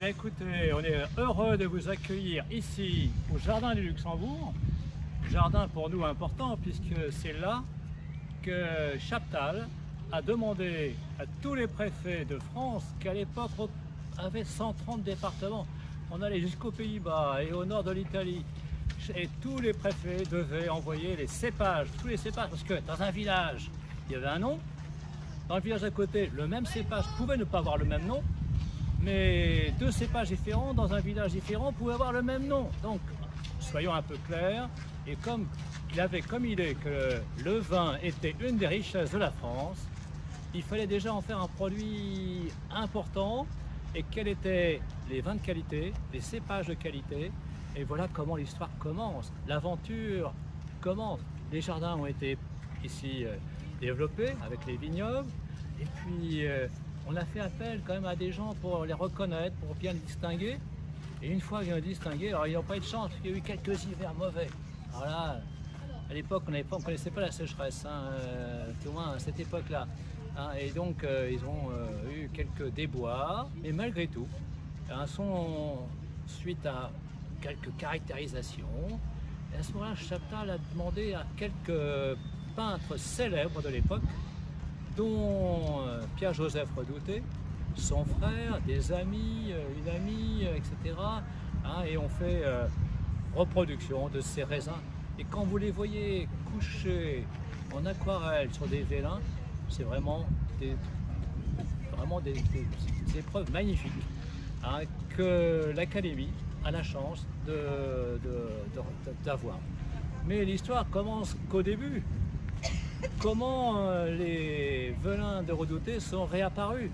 Écoutez, on est heureux de vous accueillir ici au Jardin du Luxembourg. Jardin pour nous important puisque c'est là que Chaptal a demandé à tous les préfets de France qui à l'époque avaient 130 départements. On allait jusqu'aux Pays-Bas et au nord de l'Italie. Et tous les préfets devaient envoyer les cépages, tous les cépages, parce que dans un village, il y avait un nom. Dans le village à côté, le même cépage pouvait ne pas avoir le même nom. Mais deux cépages différents dans un village différent pouvaient avoir le même nom. Donc, soyons un peu clairs. Et comme il est que le vin était une des richesses de la France, il fallait déjà en faire un produit important. Et quels étaient les vins de qualité, les cépages de qualité. Et voilà comment l'histoire commence. L'aventure commence. Les jardins ont été ici développés avec les vignobles. Et puis, on a fait appel quand même à des gens pour les reconnaître, pour bien les distinguer. Et une fois qu'ils ont distingué, alors ils n'ont pas eu de chance, parce qu'il y a eu quelques hivers mauvais. Alors là, à l'époque, on ne connaissait pas la sécheresse, au moins à cette époque-là. Et donc, ils ont eu quelques déboires, mais malgré tout, suite à quelques caractérisations, et à ce moment-là, Chaptal a demandé à quelques peintres célèbres de l'époque, dont Pierre-Joseph Redouté, son frère, des amis, une amie, etc. Et on fait reproduction de ces raisins. Et quand vous les voyez couchés en aquarelle sur des vélins, c'est vraiment des épreuves magnifiques que l'Académie a la chance d'avoir. Mais l'histoire commence qu'au début. Comment les vélins de Redouté sont réapparus?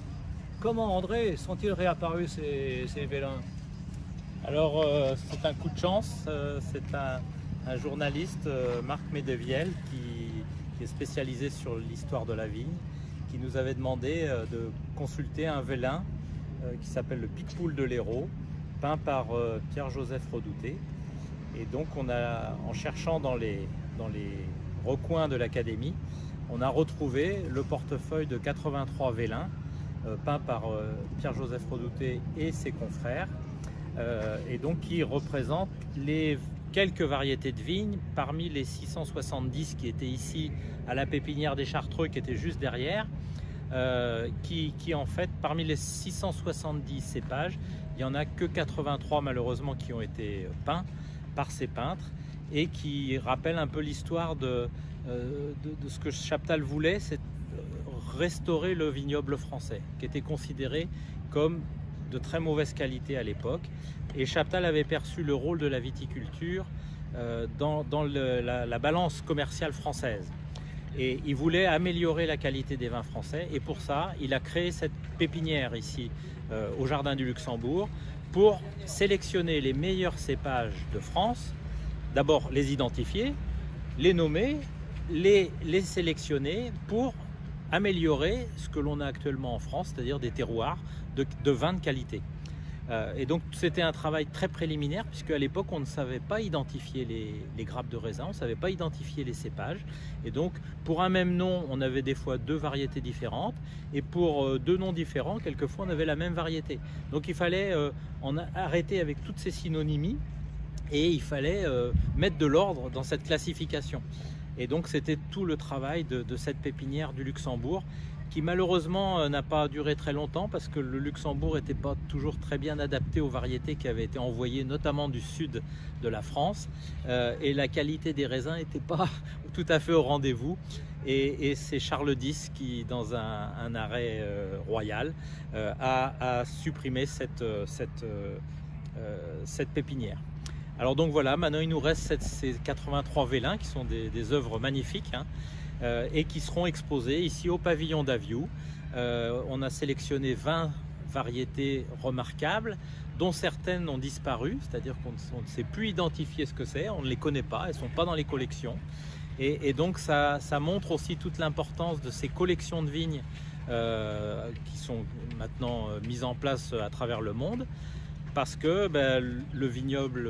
Comment, André, sont-ils réapparus ces vélins? Alors, c'est un coup de chance. C'est un journaliste, Marc Medevielle, qui est spécialisé sur l'histoire de la vigne, qui nous avait demandé de consulter un vélin qui s'appelle le Picpoul de l'Hérault, peint par Pierre-Joseph Redouté. Et donc, en cherchant dans les recoins de l'Académie, on a retrouvé le portefeuille de 83 vélins peints par Pierre-Joseph Redouté et ses confrères, et donc qui représentent les quelques variétés de vignes parmi les 670 qui étaient ici à la pépinière des Chartreux, qui était juste derrière, qui en fait, parmi les 670 cépages, il n'y en a que 83 malheureusement qui ont été peints par ces peintres, et qui rappelle un peu l'histoire de ce que Chaptal voulait, c'est restaurer le vignoble français, qui était considéré comme de très mauvaise qualité à l'époque. Et Chaptal avait perçu le rôle de la viticulture dans la balance commerciale française. Et il voulait améliorer la qualité des vins français, et pour ça, il a créé cette pépinière ici au Jardin du Luxembourg pour sélectionner les meilleurs cépages de France. D'abord les identifier, les nommer, les sélectionner pour améliorer ce que l'on a actuellement en France, c'est-à-dire des terroirs de vins de qualité. Et donc c'était un travail très préliminaire, puisque à l'époque on ne savait pas identifier les grappes de raisin, on ne savait pas identifier les cépages. Et donc pour un même nom, on avait des fois deux variétés différentes, et pour deux noms différents, quelquefois on avait la même variété. Donc il fallait en arrêter avec toutes ces synonymies, et il fallait mettre de l'ordre dans cette classification. Et donc c'était tout le travail de cette pépinière du Luxembourg, qui malheureusement n'a pas duré très longtemps, parce que le Luxembourg n'était pas toujours très bien adapté aux variétés qui avaient été envoyées notamment du sud de la France, et la qualité des raisins n'était pas tout à fait au rendez-vous. Et c'est Charles X qui, dans un arrêt royal, a supprimé cette pépinière. Alors donc voilà, maintenant il nous reste ces 83 vélins qui sont des œuvres magnifiques, et qui seront exposées ici au pavillon d'Aviou. On a sélectionné 20 variétés remarquables, dont certaines ont disparu, c'est-à-dire qu'on ne sait plus identifier ce que c'est, on ne les connaît pas, elles ne sont pas dans les collections. Et donc ça montre aussi toute l'importance de ces collections de vignes qui sont maintenant mises en place à travers le monde. Parce que le vignoble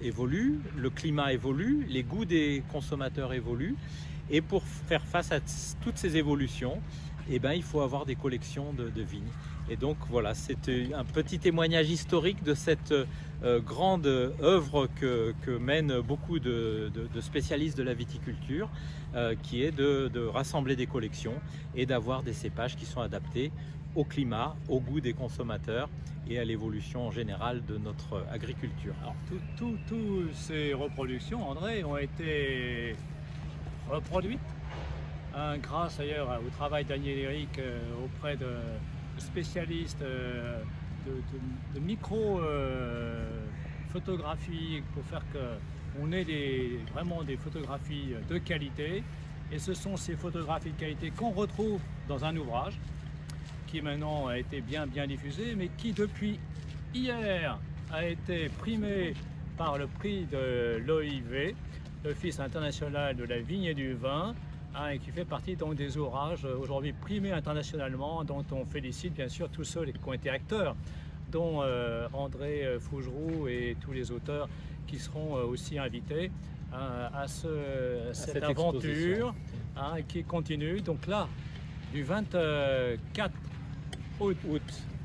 évolue, le climat évolue, les goûts des consommateurs évoluent, et pour faire face à toutes ces évolutions, il faut avoir des collections de vignes. Et donc voilà, c'est un petit témoignage historique de cette grande œuvre que mènent beaucoup de spécialistes de la viticulture, qui est de rassembler des collections et d'avoir des cépages qui sont adaptés au climat, au goût des consommateurs et à l'évolution générale de notre agriculture. Alors, toutes ces reproductions, André, ont été reproduites grâce d'ailleurs au travail d'Aniel Eric auprès de spécialistes de micro-photographie pour faire qu'on ait vraiment des photographies de qualité. Et ce sont ces photographies de qualité qu'on retrouve dans un ouvrage qui maintenant a été bien diffusé, mais qui depuis hier a été primé par le prix de l'OIV, l'Office international de la vigne et du vin, et qui fait partie donc des ouvrages aujourd'hui primés internationalement, dont on félicite bien sûr tous ceux qui ont été acteurs, dont André Fougeroux et tous les auteurs qui seront aussi invités à cette aventure qui continue. Donc là, du 24 août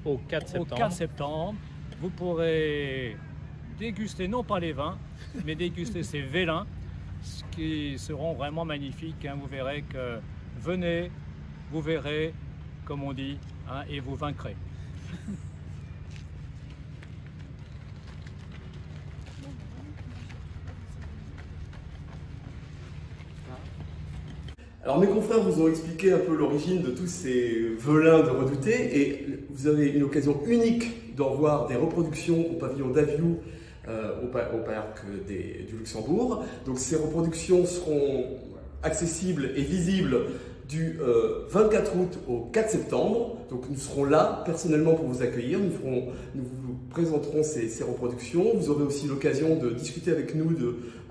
au 4 septembre, vous pourrez déguster non pas les vins, mais déguster ces vélins, qui seront vraiment magnifiques. Vous verrez que venez, vous verrez, comme on dit, et vous vaincrez. Alors mes confrères vous ont expliqué un peu l'origine de tous ces velins de Redouté et vous avez une occasion unique d'en voir des reproductions au pavillon d'Aviou au parc du Luxembourg. Donc ces reproductions seront accessibles et visibles du 24 août au 4 septembre. Donc nous serons là personnellement pour vous accueillir, nous vous présenterons ces reproductions. Vous aurez aussi l'occasion de discuter avec nous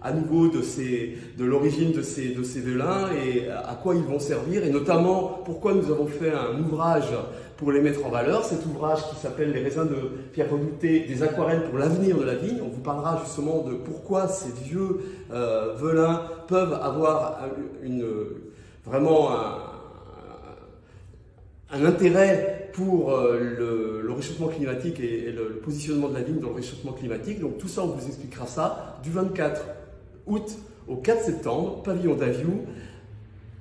à nouveau de l'origine de ces vélins et à quoi ils vont servir, et notamment pourquoi nous avons fait un ouvrage pour les mettre en valeur. Cet ouvrage qui s'appelle Les raisins de Pierre Redouté, des aquarelles pour l'avenir de la vigne. On vous parlera justement de pourquoi ces vieux velins peuvent avoir vraiment un intérêt pour le réchauffement climatique et le positionnement de la vigne dans le réchauffement climatique. Donc tout ça, on vous expliquera ça du 24 août au 4 septembre, pavillon d'Aviou,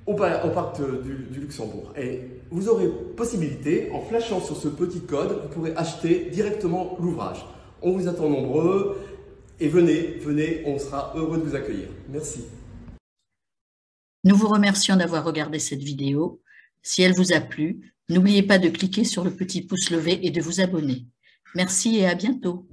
au parc du Luxembourg. Et vous aurez possibilité, en flashant sur ce petit code, vous pourrez acheter directement l'ouvrage. On vous attend nombreux et venez, on sera heureux de vous accueillir. Merci. Nous vous remercions d'avoir regardé cette vidéo. Si elle vous a plu, n'oubliez pas de cliquer sur le petit pouce levé et de vous abonner. Merci et à bientôt.